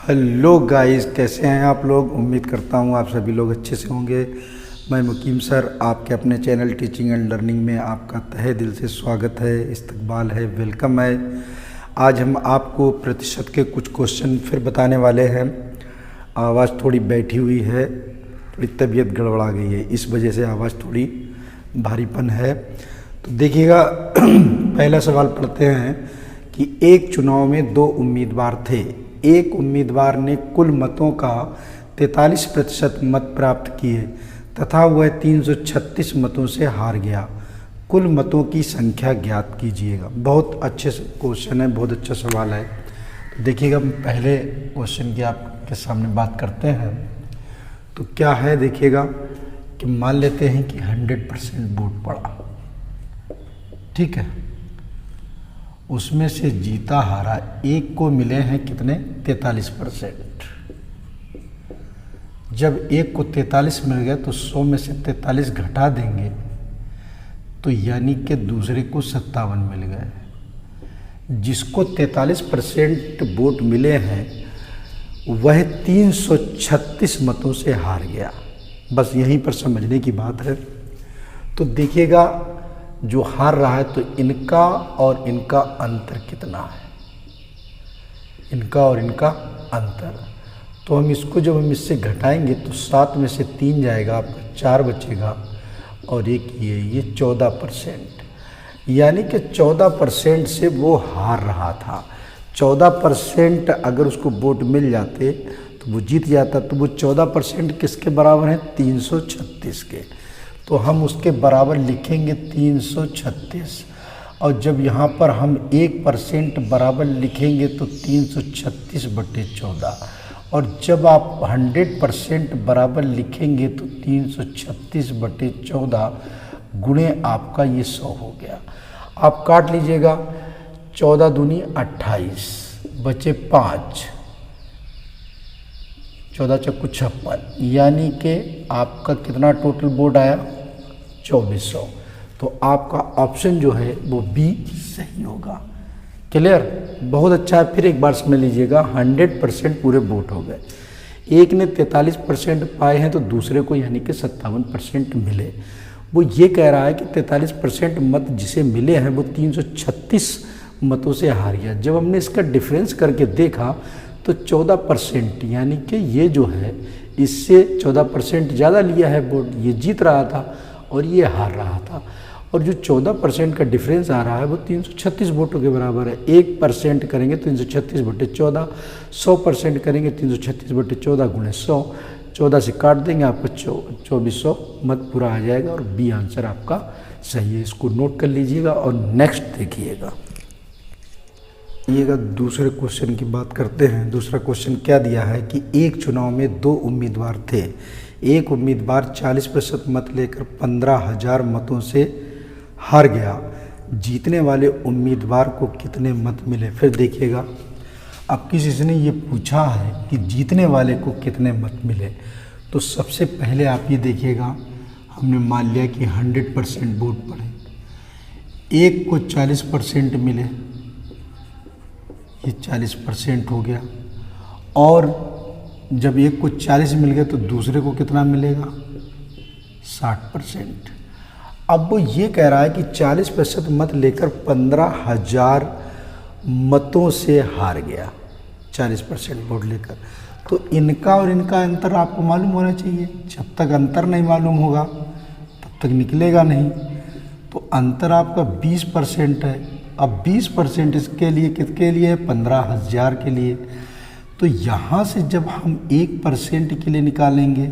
Hello guys, कैसे हैं आप लोग। उम्मीद करता हूं आप सभी लोग अच्छे से होंगे। मैं मुकीम सर आपके अपने चैनल टीचिंग एंड लर्निंग में आपका तहे दिल से स्वागत है, इस्तकबाल है, वेलकम है। आज हम आपको प्रतिशत के कुछ क्वेश्चन फिर बताने वाले हैं। आवाज़ थोड़ी बैठी हुई है, थोड़ी तबीयत गड़बड़ा गई है, इस वजह से आवाज़ थोड़ी भारीपन है। तो देखिएगा पहला सवाल पढ़ते हैं कि एक चुनाव में दो उम्मीदवार थे। एक उम्मीदवार ने कुल मतों का 43% मत प्राप्त किए तथा वह 336 मतों से हार गया। कुल मतों की संख्या ज्ञात कीजिएगा। बहुत अच्छे क्वेश्चन है, बहुत अच्छा सवाल है। तो देखिएगा पहले क्वेश्चन की आपके सामने बात करते हैं। तो क्या है, देखिएगा कि मान लेते हैं कि 100% वोट पड़ा, ठीक है। उसमें से जीता हारा एक को मिले हैं कितने, 43%। जब एक को 43 मिल गया तो 100 में से 43 घटा देंगे तो यानी कि दूसरे को 57 मिल गए। जिसको 43% वोट मिले हैं वह 336 मतों से हार गया। बस यहीं पर समझने की बात है। तो देखिएगा जो हार रहा है तो इनका और इनका अंतर कितना है, इनका और इनका अंतर। तो हम इसको जब हम इससे घटाएंगे तो 7 में से 3 जाएगा, आपका 4 बचेगा और एक ये 14%। यानी कि 14% से वो हार रहा था। 14% अगर उसको वोट मिल जाते तो वो जीत जाता। तो वो 14% किसके बराबर है, 336 के। तो हम उसके बराबर लिखेंगे 336। और जब यहाँ पर हम 1% बराबर लिखेंगे तो 336/14। और जब आप 100% बराबर लिखेंगे तो 336/14 गुणे आपका ये 100 हो गया। आप काट लीजिएगा, 14 दूनी 28, बचे 5, 14 चक्कू 56, यानी कि आपका कितना टोटल वोट आया, 2400। तो आपका ऑप्शन जो है वो बी सही होगा। क्लियर, बहुत अच्छा है। फिर एक बार समझ लीजिएगा, 100% पूरे वोट हो गए। एक ने 43% पाए हैं तो दूसरे को यानी कि 57% मिले। वो ये कह रहा है कि 43% मत जिसे मिले हैं वो 336 मतों से हार गया। जब हमने इसका डिफरेंस करके देखा तो 14%, यानी कि ये जो है इससे 14% ज़्यादा लिया है वोट, ये जीत रहा था और ये हार रहा था। और जो 14% का डिफरेंस आ रहा है वो 336 वोटों के बराबर है। 1% करेंगे 336/14, 100% करेंगे 336/14 गुणे 100। 14 से काट देंगे, आपको 2400 मत पूरा आ जाएगा और बी आंसर आपका सही है। इसको नोट कर लीजिएगा और नेक्स्ट देखिएगा। दूसरे क्वेश्चन की बात करते हैं। दूसरा क्वेश्चन क्या दिया है कि एक चुनाव में दो उम्मीदवार थे। एक उम्मीदवार 40% मत लेकर 15,000 मतों से हार गया। जीतने वाले उम्मीदवार को कितने मत मिले। फिर देखिएगा, अब किसी ने ये पूछा है कि जीतने वाले को कितने मत मिले। तो सबसे पहले आप ये देखिएगा, हमने मान लिया कि 100% वोट पड़े, एक को 40% मिले, ये 40% हो गया। और जब एक को 40 मिल गए तो दूसरे को कितना मिलेगा, 60%। अब वो ये कह रहा है कि 40% मत लेकर 15,000 मतों से हार गया, 40% वोट लेकर। तो इनका और इनका अंतर आपको मालूम होना चाहिए। जब तक अंतर नहीं मालूम होगा तब तक निकलेगा नहीं। तो अंतर आपका 20% है। अब 20% इसके लिए किसके लिए है, 15,000 के लिए। तो यहाँ से जब हम 1% के लिए निकालेंगे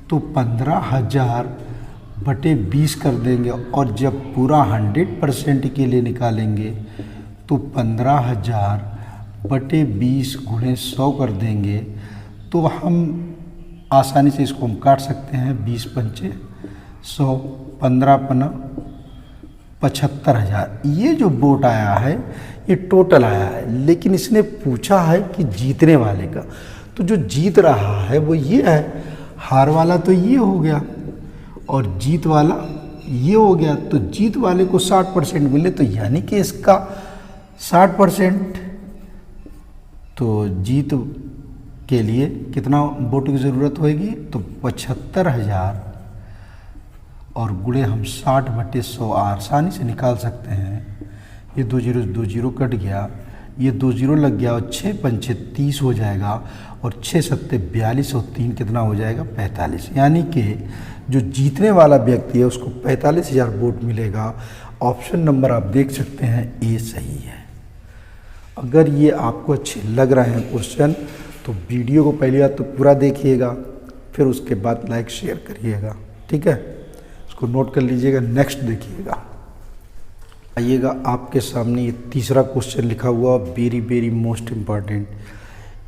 तो 15,000/20 कर देंगे। और जब पूरा 100% के लिए निकालेंगे तो 15,000/20 गुणे 100 कर देंगे। तो हम आसानी से इसको हम काट सकते हैं। 20 पंचे 100, 15 पना 75,000। ये जो वोट आया है ये टोटल आया है, लेकिन इसने पूछा है कि जीतने वाले का। तो जो जीत रहा है वो ये है, हार वाला तो ये हो गया और जीत वाला ये हो गया। तो जीत वाले को 60% मिले, तो यानी कि इसका 60%। तो जीत के लिए कितना वोट की ज़रूरत होगी, तो 75,000 और गुणे हम 60/100 आसानी से निकाल सकते हैं। ये 2 जीरो कट गया, ये 2 जीरो लग गया और 6 पंचे 30 हो जाएगा और 6 सत्ते 42 और 3 कितना हो जाएगा 45। यानी कि जो जीतने वाला व्यक्ति है उसको 45,000 वोट मिलेगा। ऑप्शन नंबर आप देख सकते हैं ए सही है। अगर ये आपको अच्छे लग रहे हैं क्वेश्चन तो वीडियो को पहली बार तो पूरा देखिएगा, फिर उसके बाद लाइक शेयर करिएगा, ठीक है। इसको नोट कर लीजिएगा। नेक्स्ट देखिएगा, आइएगा आपके सामने ये तीसरा क्वेश्चन लिखा हुआ, वेरी वेरी मोस्ट इम्पॉर्टेंट।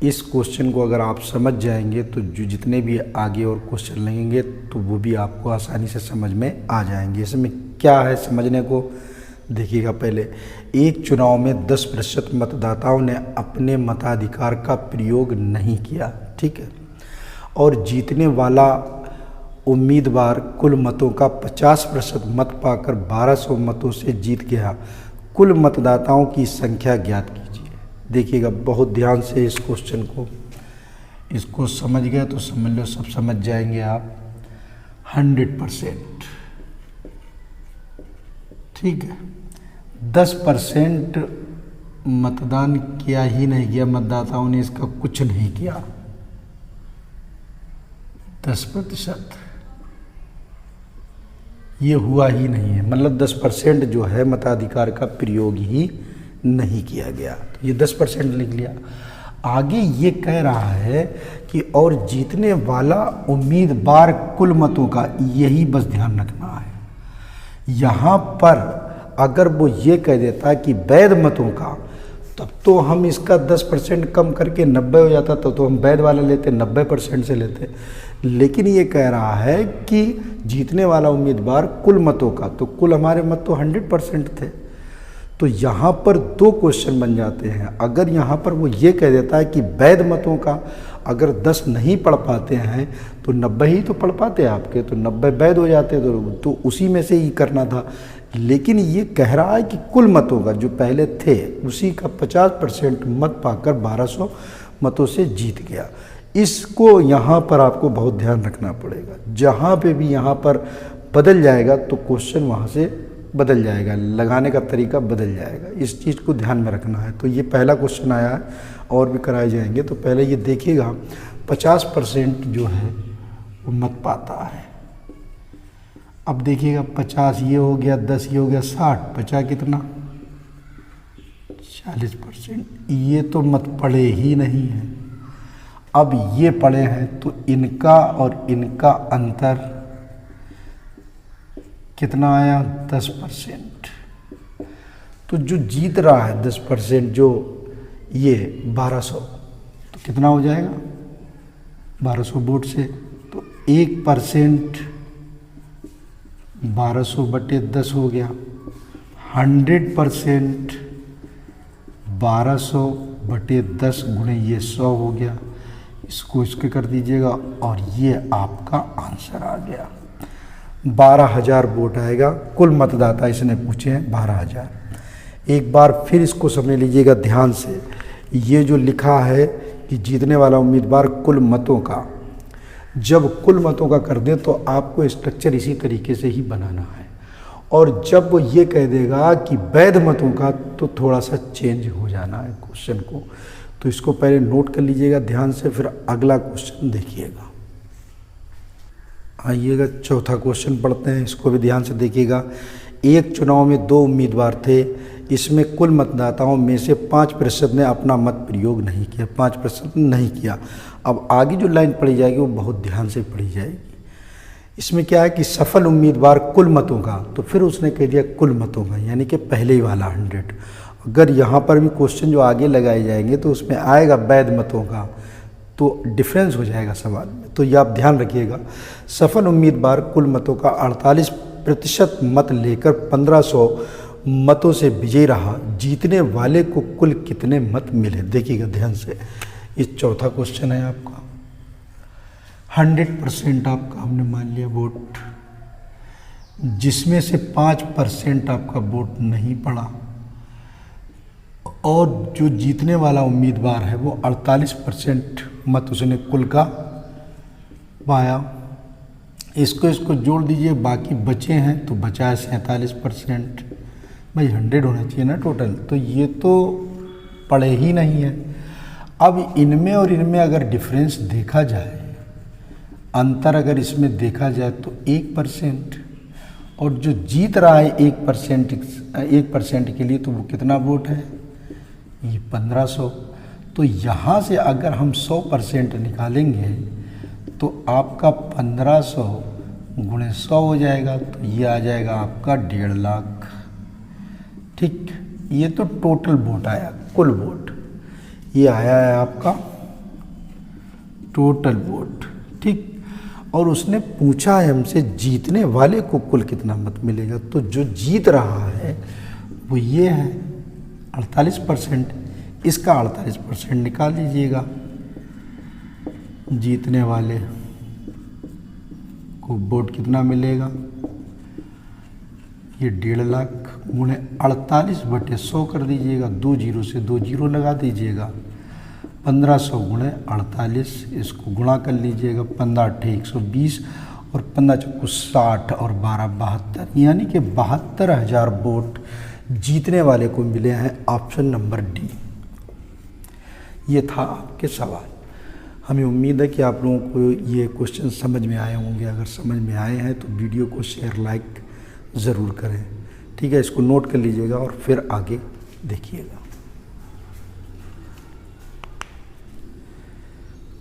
इस क्वेश्चन को अगर आप समझ जाएंगे तो जो जितने भी आगे और क्वेश्चन लगेंगे तो वो भी आपको आसानी से समझ में आ जाएंगे। इसमें क्या है समझने को देखिएगा। पहले, एक चुनाव में 10% मतदाताओं ने अपने मताधिकार का प्रयोग नहीं किया, ठीक है, और जीतने वाला उम्मीदवार कुल मतों का 50% मत पाकर 1200 मतों से जीत गया। कुल मतदाताओं की संख्या ज्ञात कीजिए। देखिएगा बहुत ध्यान से इस क्वेश्चन को, इसको समझ गए तो समझ लो सब समझ जाएंगे आप। 100%, ठीक है। 10% मतदान किया ही नहीं किया, मतदाताओं ने इसका कुछ नहीं किया। 10% ये हुआ ही नहीं है, मतलब 10% जो है मताधिकार का प्रयोग ही नहीं किया गया। तो ये 10% लिख लिया। आगे ये कह रहा है कि और जीतने वाला उम्मीदवार कुल मतों का, यही बस ध्यान रखना है। यहाँ पर अगर वो ये कह देता कि वैध मतों का, तब तो हम इसका 10% कम करके 90 हो जाता, तो हम वैध वाला लेते, 90% से लेते। लेकिन ये कह रहा है कि जीतने वाला उम्मीदवार कुल मतों का, तो कुल हमारे मत तो 100% थे। तो यहाँ पर 2 क्वेश्चन बन जाते हैं। अगर यहाँ पर वो ये कह देता है कि वैध मतों का अगर 10 नहीं पढ़ पाते हैं तो 90 ही तो पढ़ पाते आपके, तो 90 वैध हो जाते, तो उसी में से ही करना था। लेकिन ये कह रहा है कि कुल मतों का जो पहले थे उसी का 50% मत पाकर 1200 मतों से जीत गया। इसको यहाँ पर आपको बहुत ध्यान रखना पड़ेगा। जहाँ पे भी यहाँ पर बदल जाएगा तो क्वेश्चन वहाँ से बदल जाएगा, लगाने का तरीका बदल जाएगा। इस चीज़ को ध्यान में रखना है। तो ये पहला क्वेश्चन आया है, और भी कराए जाएंगे। तो पहले ये देखिएगा 50% जो है वो मत पाता है। अब देखिएगा 50 ये हो गया, 10 ये हो गया, 60, 50 कितना 40%। ये तो मत पड़े ही नहीं है। अब ये पड़े हैं तो इनका और इनका अंतर कितना आया 10%। तो जो जीत रहा है 10%, जो ये 1200, तो कितना हो जाएगा 1200 वोट से, तो 1% 1200/10 हो गया। 100% 1200/10 गुणे ये 100 हो गया। इसको इसके कर दीजिएगा और ये आपका आंसर आ गया। 12,000 वोट आएगा। कुल मतदाता इसने पूछे हैं 12,000। एक बार फिर इसको समझ लीजिएगा ध्यान से। ये जो लिखा है कि जीतने वाला उम्मीदवार कुल मतों का, जब कुल मतों का कर दें तो आपको स्ट्रक्चर इसी तरीके से ही बनाना है। और जब वो ये कह देगा कि वैध मतों का, तो थोड़ा सा चेंज हो जाना है क्वेश्चन को। तो इसको पहले नोट कर लीजिएगा ध्यान से, फिर अगला क्वेश्चन देखिएगा। आइएगा चौथा क्वेश्चन पढ़ते हैं, इसको भी ध्यान से देखिएगा। एक चुनाव में 2 उम्मीदवार थे, इसमें कुल मतदाताओं में से 5% ने अपना मत प्रयोग नहीं किया, 5% नहीं किया। अब आगे जो लाइन पढ़ी जाएगी वो बहुत ध्यान से पढ़ी जाएगी। इसमें क्या है कि सफल उम्मीदवार कुल मतों का, तो फिर उसने कह दिया कुल मतों का, यानी कि पहले ही वाला 100। अगर यहाँ पर भी क्वेश्चन जो आगे लगाए जाएंगे तो उसमें आएगा वैध मतों का, तो डिफरेंस हो जाएगा सवाल में। तो ये आप ध्यान रखिएगा। सफल उम्मीदवार कुल मतों का 48% मत लेकर 1500 मतों से विजयी रहा। जीतने वाले को कुल कितने मत मिले? देखिएगा ध्यान से। ये चौथा क्वेश्चन है आपका। 100% आपका हमने मान लिया वोट, जिसमें से 5% आपका वोट नहीं पड़ा, और जो जीतने वाला उम्मीदवार है वो 48% मत उसने कुल का पाया। इसको जोड़ दीजिए, बाकी बचे हैं तो बचा है 47%। भाई 100 होना चाहिए ना टोटल, तो ये तो पड़े ही नहीं है। अब इनमें और इनमें अगर डिफरेंस देखा जाए, अंतर अगर इसमें देखा जाए तो 1%, और जो जीत रहा है 1% के लिए, तो वो कितना वोट है, ये 1500। तो यहाँ से अगर हम 100% निकालेंगे तो आपका 1500 गुणे 100 हो जाएगा, तो ये आ जाएगा आपका 1.5 लाख। ठीक, ये तो टोटल वोट आया, कुल वोट ये आया है आपका टोटल वोट। ठीक, और उसने पूछा है हमसे जीतने वाले को कुल कितना मत मिलेगा, तो जो जीत रहा है वो ये है 48%। इसका 48% निकाल लीजिएगा। जीतने वाले को वोट कितना मिलेगा, ये 1.5 लाख गुणे 48/100 कर दीजिएगा, 2 जीरो से 2 जीरो लगा दीजिएगा। 1500 गुणे 48, इसको गुणा कर लीजिएगा, 15 120 और 15 चौको 60 और 12 72, यानी कि 72,000 वोट जीतने वाले को मिले हैं। Option number D. ये था आपके सवाल। हमें उम्मीद है कि आप लोगों को ये क्वेश्चन समझ में आए होंगे। अगर समझ में आए हैं तो वीडियो को शेयर लाइक ज़रूर करें। ठीक है, इसको नोट कर लीजिएगा और फिर आगे देखिएगा।